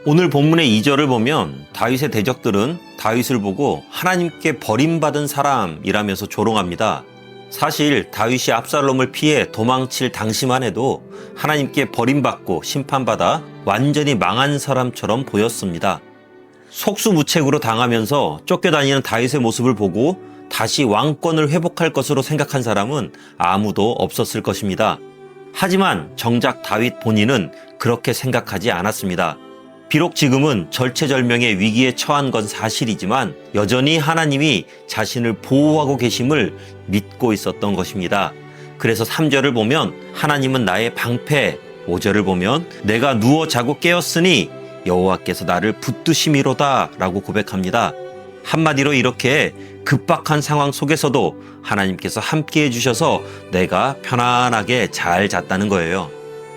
오늘 본문의 2절을 보면 다윗의 대적들은 다윗을 보고 하나님께 버림받은 사람이라면서 조롱합니다. 사실 다윗이 압살롬을 피해 도망칠 당시만 해도 하나님께 버림받고 심판받아 완전히 망한 사람처럼 보였습니다. 속수무책으로 당하면서 쫓겨다니는 다윗의 모습을 보고 다시 왕권을 회복할 것으로 생각한 사람은 아무도 없었을 것입니다. 하지만 정작 다윗 본인은 그렇게 생각하지 않았습니다. 비록 지금은 절체절명의 위기에 처한 건 사실이지만 여전히 하나님이 자신을 보호하고 계심을 믿고 있었던 것입니다. 그래서 3절을 보면 하나님은 나의 방패, 5절을 보면 내가 누워 자고 깨었으니 여호와께서 나를 붙드심이로다 라고 고백합니다. 한마디로 이렇게 급박한 상황 속에서도 하나님께서 함께해 주셔서 내가 편안하게 잘 잤다는 거예요.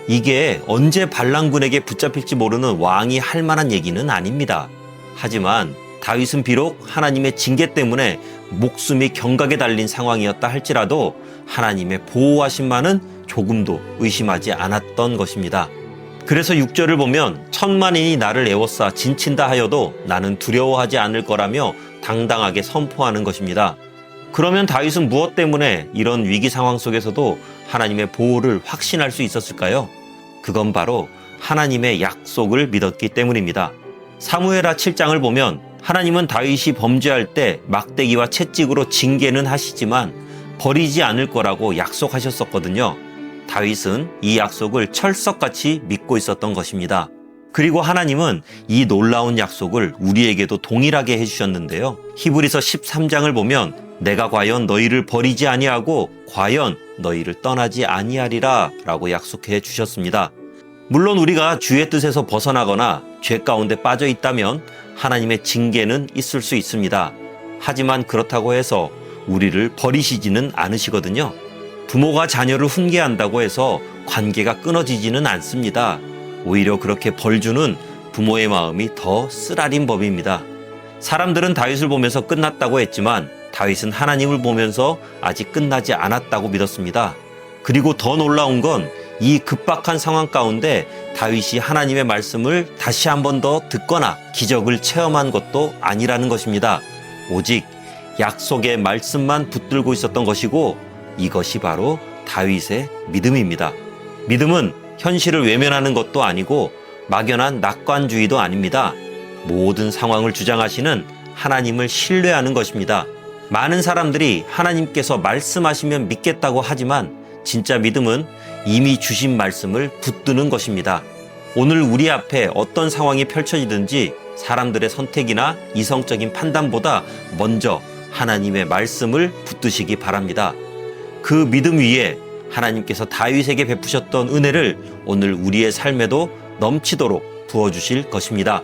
이게 언제 반란군에게 붙잡힐지 모르는 왕이 할 만한 얘기는 아닙니다. 하지만 다윗은 비록 하나님의 징계 때문에 목숨이 경각에 달린 상황이었다 할지라도 하나님의 보호하심만은 조금도 의심하지 않았던 것입니다. 그래서 6절을 보면 천만인이 나를 에워싸 진친다 하여도 나는 두려워하지 않을 거라며 당당하게 선포하는 것입니다. 그러면 다윗은 무엇 때문에 이런 위기 상황 속에서도 하나님의 보호를 확신할 수 있었을까요? 그건 바로 하나님의 약속을 믿었기 때문입니다. 사무엘하 7장을 보면 하나님은 다윗이 범죄할 때 막대기와 채찍으로 징계는 하시지만 버리지 않을 거라고 약속하셨었거든요. 다윗은 이 약속을 철석같이 믿고 있었던 것입니다. 그리고 하나님은 이 놀라운 약속을 우리에게도 동일하게 해주셨는데요. 히브리서 13장을 보면 내가 과연 너희를 버리지 아니하고 과연 너희를 떠나지 아니하리라 라고 약속해 주셨습니다. 물론 우리가 주의 뜻에서 벗어나거나 죄 가운데 빠져 있다면 하나님의 징계는 있을 수 있습니다. 하지만 그렇다고 해서 우리를 버리시지는 않으시거든요. 부모가 자녀를 훈계한다고 해서 관계가 끊어지지는 않습니다. 오히려 그렇게 벌 주는 부모의 마음이 더 쓰라린 법입니다. 사람들은 다윗을 보면서 끝났다고 했지만 다윗은 하나님을 보면서 아직 끝나지 않았다고 믿었습니다. 그리고 더 놀라운 건 이 급박한 상황 가운데 다윗이 하나님의 말씀을 다시 한 번 더 듣거나 기적을 체험한 것도 아니라는 것입니다. 오직 약속의 말씀만 붙들고 있었던 것이고 이것이 바로 다윗의 믿음입니다. 믿음은 현실을 외면하는 것도 아니고 막연한 낙관주의도 아닙니다. 모든 상황을 주장하시는 하나님을 신뢰하는 것입니다. 많은 사람들이 하나님께서 말씀하시면 믿겠다고 하지만 진짜 믿음은 이미 주신 말씀을 붙드는 것입니다. 오늘 우리 앞에 어떤 상황이 펼쳐지든지 사람들의 선택이나 이성적인 판단보다 먼저 하나님의 말씀을 붙드시기 바랍니다. 그 믿음 위에 하나님께서 다윗에게 베푸셨던 은혜를 오늘 우리의 삶에도 넘치도록 부어주실 것입니다.